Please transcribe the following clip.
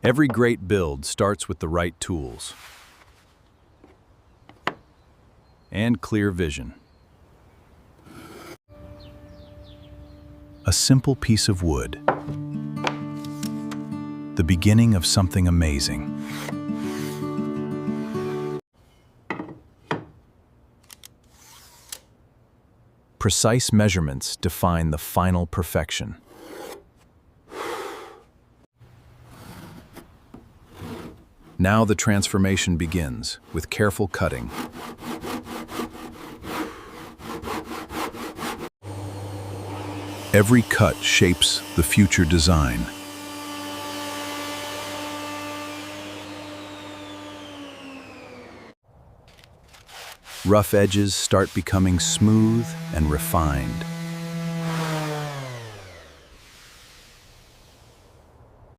Every great build starts with the right tools and clear vision. A simple piece of wood, the beginning of something amazing. Precise measurements define the final perfection. Now the transformation begins with careful cutting. Every cut shapes the future design. Rough edges start becoming smooth and refined.